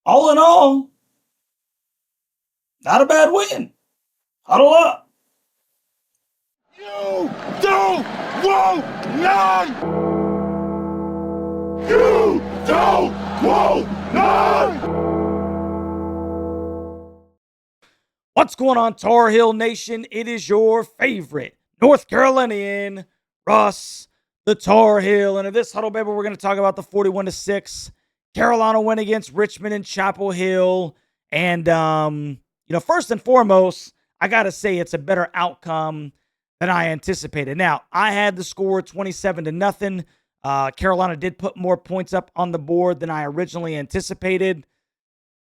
all in all, not a bad win. Huddle up. You don't want none! You don't want none! What's going on, Tar Heel Nation? It is your favorite North Carolinian, Russ, the Tar Heel. And in this huddle, baby, we're going to talk about the 41-6 Carolina win against Richmond and Chapel Hill. And, first and foremost, I got to say it's a better outcome than I anticipated. Now, I had the score 27-0. Carolina did put more points up on the board than I originally anticipated.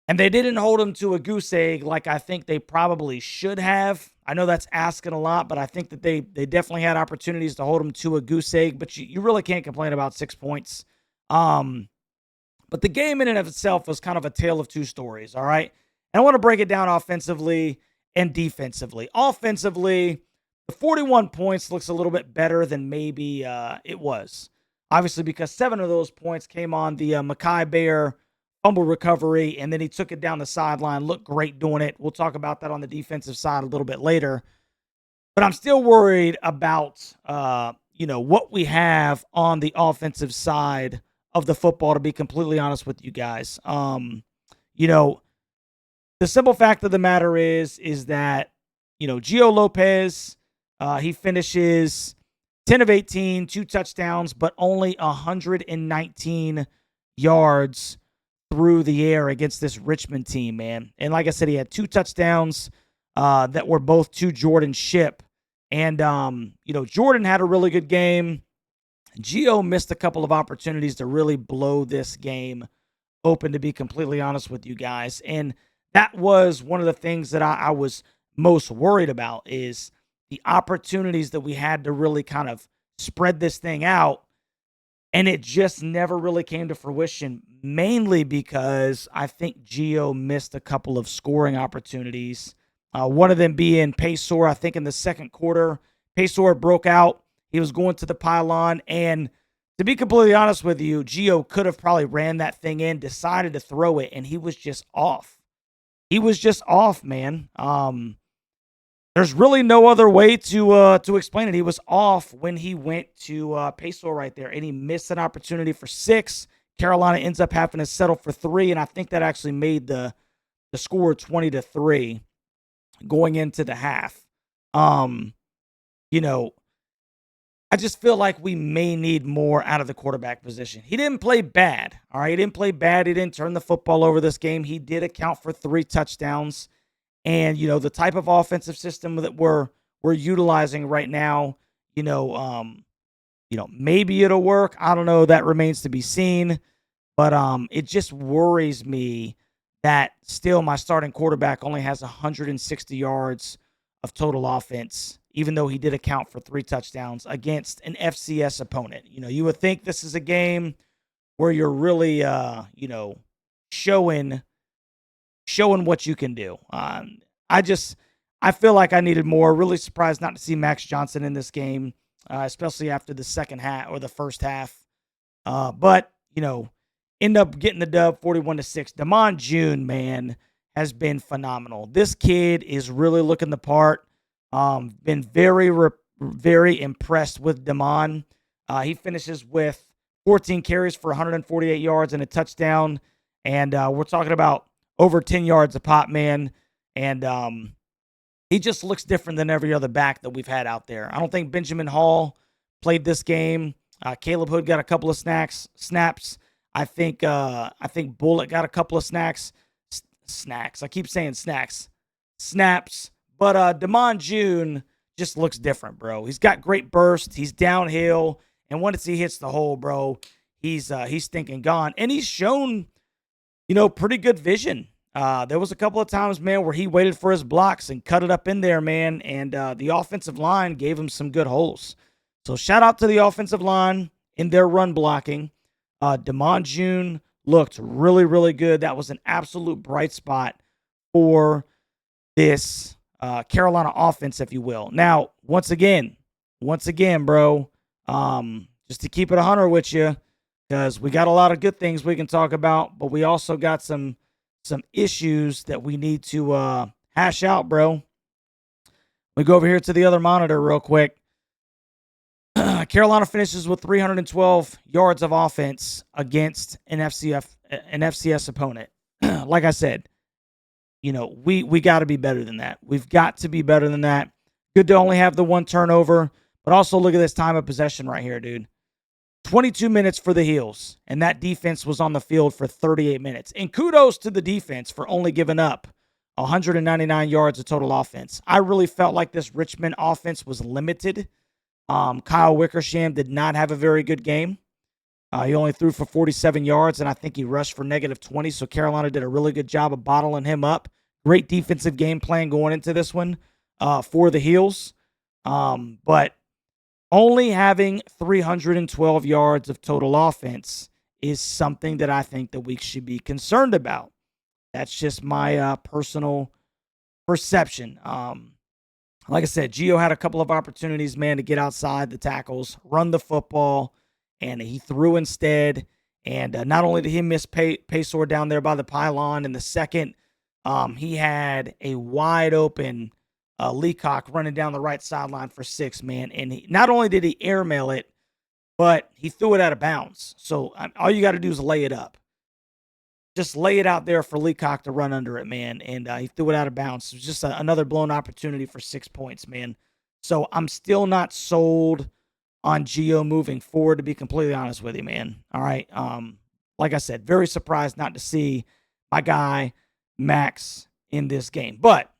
And they didn't hold them to a goose egg like I think they probably should have. I know that's asking a lot, but I think that they definitely had opportunities to hold them to a goose egg. But you really can't complain about 6 points. But the game in and of itself was kind of a tale of two stories, all right? And I want to break it down offensively and defensively. Offensively, the 41 points looks a little bit better than maybe it was. Obviously, because 7 of those points came on the Mekhi Bear fumble recovery, and then he took it down the sideline, looked great doing it. We'll talk about that on the defensive side a little bit later. But I'm still worried about, what we have on the offensive side of the football, to be completely honest with you guys. The simple fact of the matter is that, Gio Lopez, he finishes 10 of 18, 2 touchdowns, but only 119 yards through the air against this Richmond team, man. And like I said, he had 2 touchdowns that were both to Jordan Shipp. And, Jordan had a really good game. Gio missed a couple of opportunities to really blow this game open, to be completely honest with you guys. And that was one of the things that I was most worried about, is the opportunities that we had to really kind of spread this thing out. And it just never really came to fruition, mainly because I think Gio missed a couple of scoring opportunities. One of them being Paysor, I think in the second quarter. Paysor broke out. He was going to the pylon. And to be completely honest with you, Gio could have probably ran that thing in, decided to throw it, and he was just off. He was just off, man. There's really no other way to explain it. He was off when he went to Paysor right there, and he missed an opportunity for 6. Carolina ends up having to settle for 3, and I think that actually made the score 20-3 going into the half. I just feel like we may need more out of the quarterback position. He didn't play bad, all right? He didn't play bad. He didn't turn the football over this game. He did account for 3 touchdowns. And, the type of offensive system that we're utilizing right now, maybe it'll work. I don't know. That remains to be seen. But it just worries me that still my starting quarterback only has 160 yards of total offense, even though he did account for 3 touchdowns against an FCS opponent. You would think this is a game where you're really, showing what you can do. I feel like I needed more. Really surprised not to see Max Johnson in this game, especially after the second half or the first half. But end up getting the dub 41-6. Damon June, man, has been phenomenal. This kid is really looking the part. Been very impressed with Damon. He finishes with 14 carries for 148 yards and a touchdown. And we're talking about over 10 yards a pop, man. And he just looks different than every other back that we've had out there. I don't think Benjamin Hall played this game. Caleb Hood got a couple of snaps. I think Bullock got a couple of snacks. I keep saying snaps. But Damon June just looks different, bro. He's got great burst. He's downhill, and once he hits the hole, bro, he's stinking gone. And he's shown, pretty good vision. There was a couple of times, man, where he waited for his blocks and cut it up in there, man. And the offensive line gave him some good holes. So shout out to the offensive line in their run blocking. Damon June looked really, really good. That was an absolute bright spot for this Carolina offense, if you will. Now, once again, bro, just to keep it 100 with you, because we got a lot of good things we can talk about, but we also got some some issues that we need to hash out, bro. We go over here to the other monitor real quick. Carolina finishes with 312 yards of offense against an FCS opponent. Like I said, we got to be better than that. We've got to be better than that. Good to only have the one turnover, but also look at this time of possession right here, dude. 22 minutes for the Heels, and that defense was on the field for 38 minutes. And kudos to the defense for only giving up 199 yards of total offense. I really felt like this Richmond offense was limited. Kyle Wickersham did not have a very good game. He only threw for 47 yards, and I think he rushed for negative 20, so Carolina did a really good job of bottling him up. Great defensive game plan going into this one for the Heels. But only having 312 yards of total offense is something that I think that we should be concerned about. That's just my personal perception. Like I said, Gio had a couple of opportunities, man, to get outside the tackles, run the football, and he threw instead. And not only did he miss Paysor down there by the pylon in the second, he had a wide open Leacock running down the right sideline for 6, man. And not only did he airmail it, but he threw it out of bounds. So all you got to do is lay it up. Just lay it out there for Leacock to run under it, man. And he threw it out of bounds. It was just another blown opportunity for 6 points, man. So I'm still not sold on Gio moving forward, to be completely honest with you, man. All right. Like I said, very surprised not to see my guy Max in this game. But,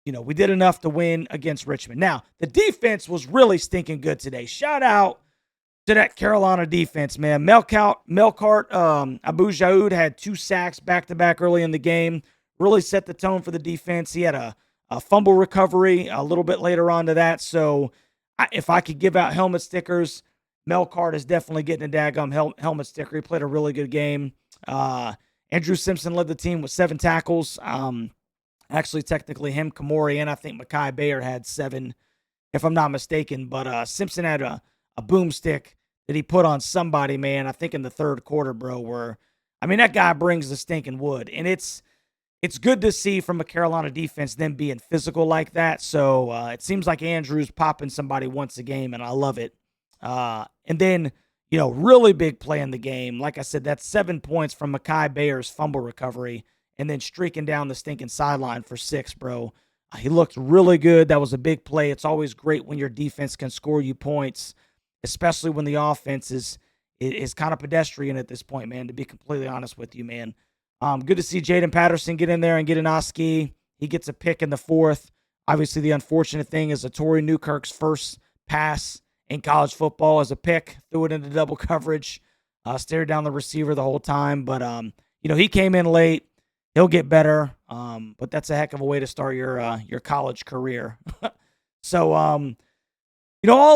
we did enough to win against Richmond. Now, the defense was really stinking good today. Shout out to that Carolina defense, man. Melkart Abu Jaoud had 2 sacks back-to-back early in the game. Really set the tone for the defense. He had a fumble recovery a little bit later on to that. So if I could give out helmet stickers, Melkart is definitely getting a daggum helmet sticker. He played a really good game. Andrew Simpson led the team with 7 tackles. Actually, technically him, Kamori, and I think Mekhi Bayer had 7, if I'm not mistaken. But Simpson had a boomstick that he put on somebody, man, I think in the third quarter, bro, that guy brings the stinking wood. And it's good to see from a Carolina defense them being physical like that. So it seems like Andrew's popping somebody once a game, and I love it. And then, really big play in the game. Like I said, that's 7 points from Mekhi Bayer's fumble recovery and then streaking down the stinking sideline for 6, bro. He looked really good. That was a big play. It's always great when your defense can score you points, especially when the offense is kind of pedestrian at this point, man, to be completely honest with you, man. Good to see Jaden Patterson get in there and get an Oski. He gets a pick in the 4th. Obviously, the unfortunate thing is Torrey Newkirk's first pass in college football as a pick. Threw it into double coverage. Stared down the receiver the whole time. But, he came in late. He'll get better. But that's a heck of a way to start your college career. So, all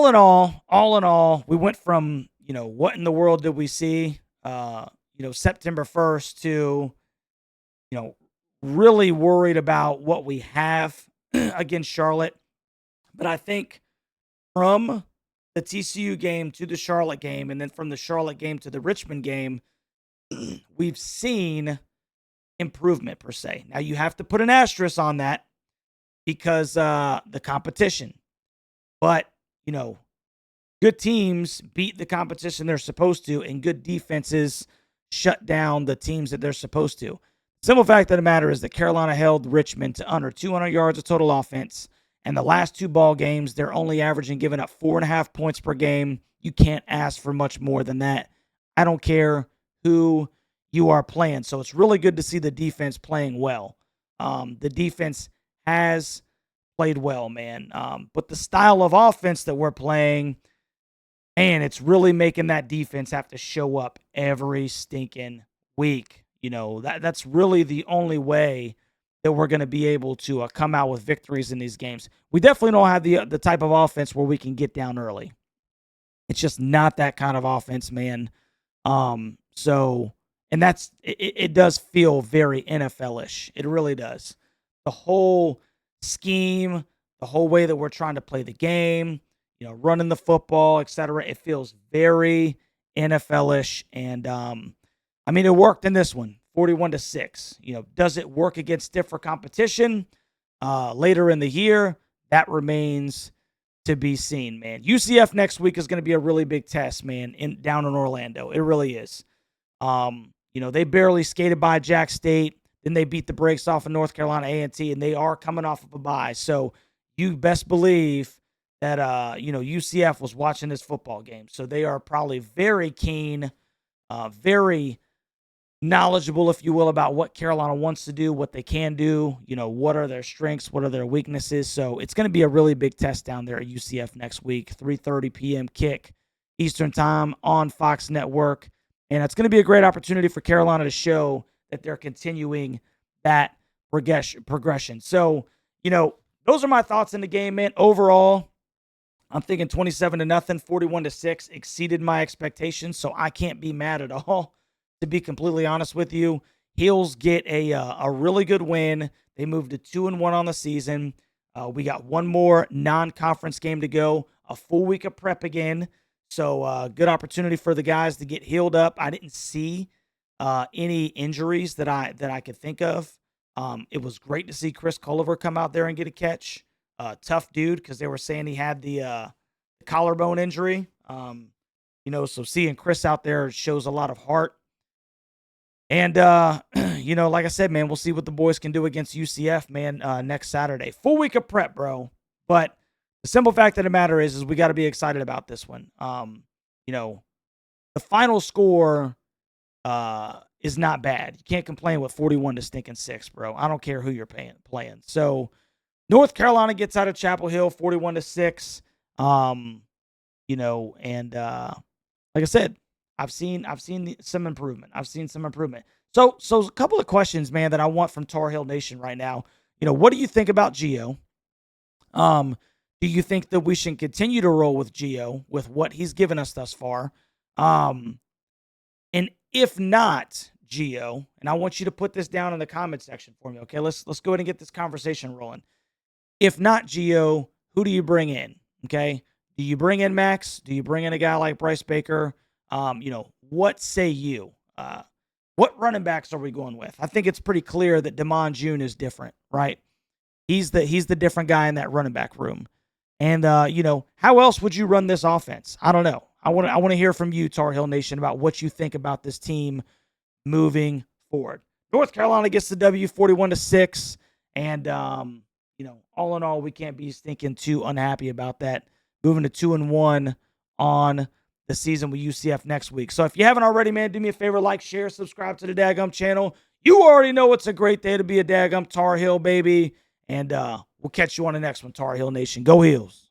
in all, we went from, what in the world did we see, September 1st to, really worried about what we have against Charlotte. But I think from the TCU game to the Charlotte game, and then from the Charlotte game to the Richmond game, we've seen improvement per se. Now you have to put an asterisk on that because the competition. But, good teams beat the competition they're supposed to, and good defenses shut down the teams that they're supposed to. Simple fact of the matter is that Carolina held Richmond to under 200 yards of total offense, and the last 2 ball games, they're only averaging giving up 4.5 points per game. You can't ask for much more than that. I don't care who you are playing. So it's really good to see the defense playing well. The defense has played well, man. But the style of offense that we're playing, man, it's really making that defense have to show up every stinking week. That's really the only way that we're going to be able to come out with victories in these games. We definitely don't have the type of offense where we can get down early. It's just not that kind of offense, man. And it does feel very NFL-ish. It really does. The whole scheme, the whole way that we're trying to play the game, running the football, etc. It feels very NFL-ish. And, it worked in this one. 41-6. Does it work against stiffer competition later in the year? That remains to be seen, man. UCF next week is going to be a really big test, man, down in Orlando. It really is. They barely skated by Jack State. Then they beat the brakes off of North Carolina A&T, and they are coming off of a bye. So you best believe that, UCF was watching this football game. So they are probably very keen, very knowledgeable, if you will, about what Carolina wants to do, what they can do, what are their strengths, what are their weaknesses. So it's going to be a really big test down there at UCF next week, 3:30 p.m. kick Eastern time on Fox Network. And it's going to be a great opportunity for Carolina to show that they're continuing that progression. So, those are my thoughts in the game, man. Overall, I'm thinking 27-0, 41-6 exceeded my expectations, so I can't be mad at all, to be completely honest with you. Heels get a really good win. They moved to 2-1 on the season. We got one more non-conference game to go, a full week of prep again. So good opportunity for the guys to get healed up. I didn't see any injuries that I could think of. It was great to see Chris Culliver come out there and get a catch. Tough dude, because they were saying he had the collarbone injury. So seeing Chris out there shows a lot of heart. And, like I said, man, we'll see what the boys can do against UCF, man, next Saturday. Full week of prep, bro. But the simple fact of the matter is we got to be excited about this one. The final score is not bad. You can't complain with 41-6, bro. I don't care who you're playing. So North Carolina gets out of Chapel Hill 41-6. And like I said, I've seen some improvement. So a couple of questions, man, that I want from Tar Heel Nation right now. What do you think about Gio? Do you think that we should continue to roll with Gio with what he's given us thus far? And if not Gio, and I want you to put this down in the comment section for me, okay? Let's go ahead and get this conversation rolling. If not Gio, who do you bring in? Okay? Do you bring in Max? Do you bring in a guy like Bryce Baker? What say you? What running backs are we going with? I think it's pretty clear that Damon June is different, right? He's the different guy in that running back room. And how else would you run this offense? I don't know. I want to hear from you, Tar Heel Nation, about what you think about this team moving forward. North Carolina gets the W 41-6, and all in all, we can't be thinking too unhappy about that. Moving to 2-1 on the season with UCF next week. So if you haven't already, man, do me a favor, like, share, subscribe to the Daggum channel. You already know it's a great day to be a Daggum Tar Heel, baby. And we'll catch you on the next one, Tar Heel Nation. Go Heels.